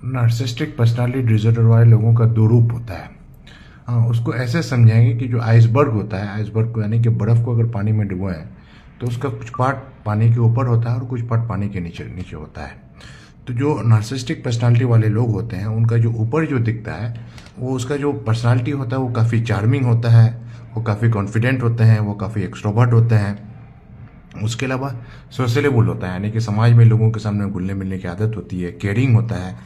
Narcissistic personality disorder वाले लोगों का दो रूप होता है। हाँ, उसको ऐसे समझाएंगे कि जो आइसबर्ग होता है, आइसबर्ग को यानी कि बर्फ़ को अगर पानी में डुबोएं तो उसका कुछ पार्ट पानी के ऊपर होता है और कुछ पार्ट पानी के नीचे नीचे होता है। तो जो नार्सिसिस्टिक पर्सनालिटी वाले लोग होते हैं उनका जो ऊपर जो दिखता है वो उसका जो पर्सनालिटी होता है वो काफ़ी चार्मिंग होता है, वो काफ़ी कॉन्फिडेंट होते हैं, वो काफ़ी एक्सट्रोवर्ट होते हैं। उसके अलावा सोशलेबल होता है, यानी कि समाज में लोगों के सामने घुलने मिलने की आदत होती है, केयरिंग होता है।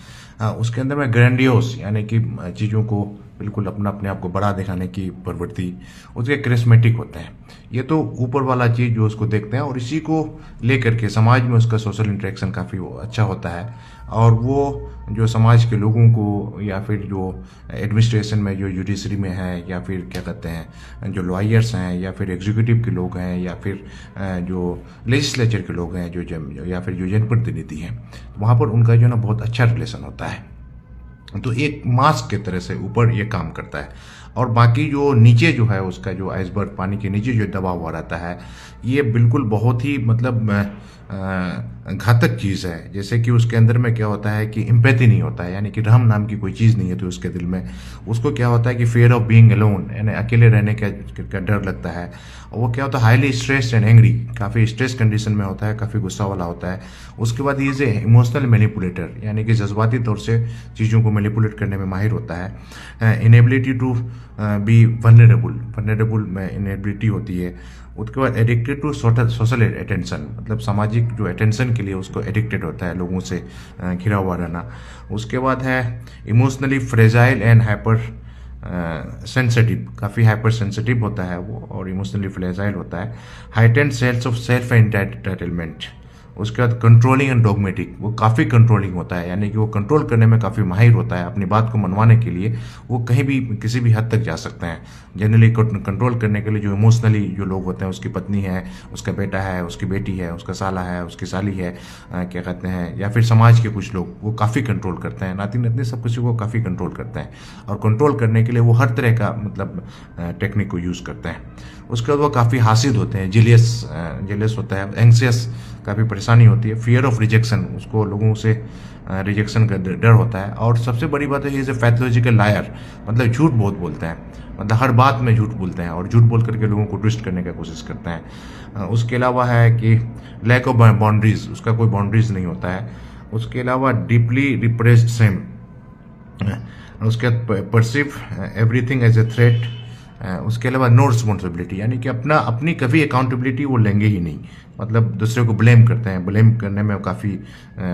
उसके अंदर में ग्रैंडियोस यानी कि चीज़ों को बिल्कुल अपने आप को बड़ा दिखाने की प्रवृत्ति, उसके क्रिस्मेटिक होते हैं। ये तो ऊपर वाला चीज़ जो उसको देखते हैं और इसी को लेकर के समाज में उसका सोशल इंटरेक्शन काफ़ी अच्छा होता है। और वो जो समाज के लोगों को या फिर जो एडमिनिस्ट्रेशन में जो जुडिशरी में है या फिर क्या कहते हैं जो लॉयर्स हैं या फिर एग्जीक्यूटिव के लोग हैं या फिर जो लेजिस्लेचर के लोग हैं या फिर जो जनप्रतिनिधि हैं, वहाँ पर उनका जो ना बहुत अच्छा रिलेशन होता है। तो एक मास्क की तरह से ऊपर ये काम करता है और बाकी जो नीचे जो है उसका जो आइसबर्ग पानी के नीचे जो दबा हुआ रहता है ये बिल्कुल बहुत ही मतलब घातक चीज़ है। जैसे कि उसके अंदर में क्या होता है कि एम्पैथी नहीं होता है, यानी कि रहम नाम की कोई चीज़ नहीं है तो उसके दिल में उसको क्या होता है कि फियर ऑफ बीइंग अलोन, यानी अकेले रहने का डर लगता है। और वो क्या होता है हाईली स्ट्रेस्ड एंड एंग्री, काफ़ी स्ट्रेस कंडीशन में होता है, काफ़ी गुस्सा वाला होता है। उसके बाद ही इज़ ए इमोशनल मैनिपुलेटर, यानी कि जज्बाती तौर से चीज़ों को मैनिपुलेट करने में माहिर होता है। इनेबिलिटी टू बी वनरेबल में इनेबिलिटी होती है। उसके बाद एडिक्टेड टू सोशल अटेंशन, मतलब सामाजिक जो अटेंशन के लिए उसको एडिक्टेड होता है, लोगों से घिरा हुआ रहना। उसके बाद है emotionally fragile and hyper sensitive, काफ़ी हाइपर सेंसिटिव होता है वो और इमोशनली फ्रेजाइल होता है। Heightened sense of self entitlement. उसके बाद कंट्रोलिंग एंड डॉगमेटिक, वो काफ़ी कंट्रोलिंग होता है, यानी कि वो कंट्रोल करने में काफ़ी माहिर होता है। अपनी बात को मनवाने के लिए वो कहीं भी किसी भी हद तक जा सकते हैं। जनरली कंट्रोल करने के लिए जो इमोशनली जो लोग होते हैं, उसकी पत्नी है, उसका बेटा है, उसकी बेटी है, उसका साला है, उसकी साली है, क्या कहते हैं, या फिर समाज के कुछ लोग, वो काफ़ी कंट्रोल करते हैं। नाती नतनी सब किसी को काफ़ी कंट्रोल करते हैं और कंट्रोल करने के लिए वो हर तरह का मतलब टेक्निक को यूज़ करते हैं। उसके बाद वो काफ़ी हासिद होते हैं, जेलियस होता है, एंग्सियस, काफ़ी परेशानी होती है। फियर ऑफ रिजेक्शन, उसको लोगों से रिजेक्शन का डर होता है। और सबसे बड़ी बात है he is a pathological liar, मतलब झूठ बहुत बोलते हैं, मतलब हर बात में झूठ बोलते हैं और झूठ बोल करके लोगों को ट्विस्ट करने की कोशिश करते हैं। उसके अलावा है कि लैक ऑफ बाउंड्रीज, उसका कोई बाउंड्रीज नहीं होता है। उसके अलावा डीपली रिप्रेस्ड सेम, उसके बाद perceive everything as a threat. उसके अलावा नो रिस्पॉन्सिबिलिटी, यानी कि अपनी कभी अकाउंटेबिलिटी वो लेंगे ही नहीं, मतलब दूसरे को ब्लेम करते हैं, ब्लेम करने में काफ़ी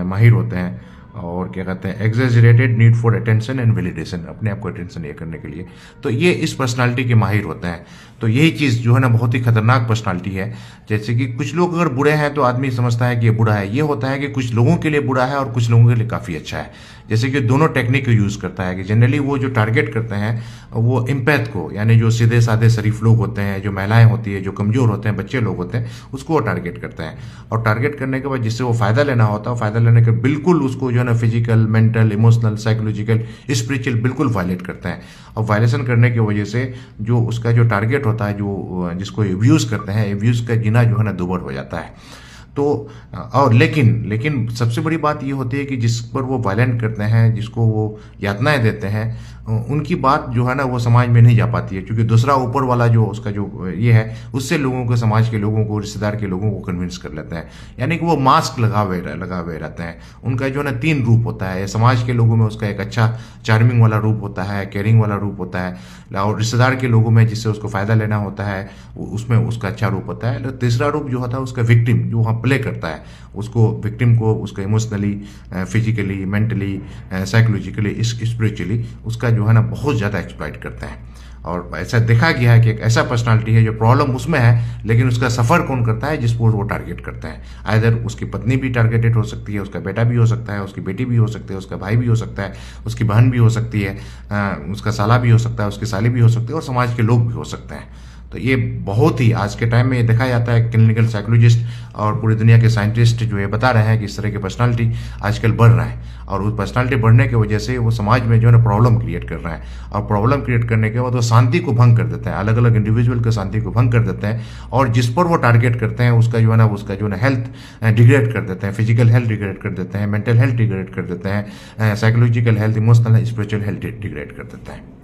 माहिर होते हैं। और क्या कहते हैं exaggerated need for attention and validation, अपने आप को अटेंशन ये करने के लिए, तो ये इस पर्सनालिटी के माहिर होते हैं। तो यही चीज़ जो है ना बहुत ही खतरनाक पर्सनालिटी है। जैसे कि कुछ लोग अगर बुरे हैं तो आदमी समझता है कि ये बुरा है, ये होता है कि कुछ लोगों के लिए बुरा है और कुछ लोगों के लिए काफ़ी अच्छा है। जैसे कि दोनों टेक्निक को यूज़ करता है कि जनरली वो जो टारगेट करते हैं वो एम्पैथ को, यानी जो सीधे साधे शरीफ लोग होते हैं, जो महिलाएं होती है, जो कमज़ोर होते हैं, बच्चे लोग होते हैं, उसको वो टारगेट करते हैं। और टारगेट करने के बाद जिससे वो फ़ायदा लेना होता है, फ़ायदा लेने के बिल्कुल उसको जो है ना physical, mental, emotional, psychological, spiritual बिल्कुल वायलेट करते हैं। और वायलेशन करने की वजह से जो उसका जो टारगेट होता है, जो जिसको एब्यूज़ करते हैं, एब्यूज़ का जीना जो है ना दुभर हो जाता है। तो और लेकिन सबसे बड़ी बात ये होती है कि जिस पर वो वायलेंट करते हैं, जिसको वो यातनाएं देते हैं, उनकी बात जो है ना वो समाज में नहीं जा पाती है, क्योंकि दूसरा ऊपर वाला जो उसका जो ये है उससे लोगों को, समाज के लोगों को, रिश्तेदार के लोगों को कन्विंस कर लेते हैं। यानी कि वो मास्क लगा हुए रहते हैं। उनका जो है ना 3 रूप होता है। समाज के लोगों में उसका एक अच्छा चार्मिंग वाला रूप होता है, केयरिंग वाला रूप होता है, और रिश्तेदार के लोगों में जिससे उसको फ़ायदा लेना होता है उसमें उसका अच्छा रूप होता है। तीसरा रूप जो होता है उसका विक्टिम, जो वहाँ प्ले करता है, उसको विक्टिम को उसका emotionally, physically, mentally, psychologically, spiritually उसका जो है ना बहुत ज़्यादा एक्सप्लॉइट करते हैं। और ऐसा देखा गया है कि एक ऐसा पर्सनालिटी है जो प्रॉब्लम उसमें है, लेकिन उसका सफ़र कौन करता है, जिसको वो टारगेट करता है। आइदर उसकी पत्नी भी टारगेटेड हो सकती है, उसका बेटा भी हो सकता है, उसकी बेटी भी हो सकती है, उसका भाई भी हो सकता है, उसकी बहन भी हो सकती है, उसका साला भी हो सकता है, उसकी साली भी हो सकती है, और समाज के लोग भी हो सकते हैं। तो ये बहुत ही आज के टाइम में ये देखा जाता है, क्लिनिकल साइकोलॉजिस्ट और पूरी दुनिया के साइंटिस्ट जो ये बता रहे हैं कि इस तरह की पर्सनालिटी आजकल बढ़ रहा है, और उस पर्सनालिटी बढ़ने की वजह से वो समाज में जो है ना प्रॉब्लम क्रिएट कर रहा है, और प्रॉब्लम क्रिएट करने के बाद वो शांति को भंग कर देते हैं, अलग अलग इंडिविजुअल की शांति को भंग कर देते हैं, और जिस पर वो टारगेट करते हैं उसका जो है ना हेल्थ डिग्रेड कर देते हैं, फिजिकल हेल्थ डिग्रेड कर देते हैं, मेंटल हेल्थ डिग्रेड कर देते हैं, psychological health, emotional spiritual health degrade कर देते हैं।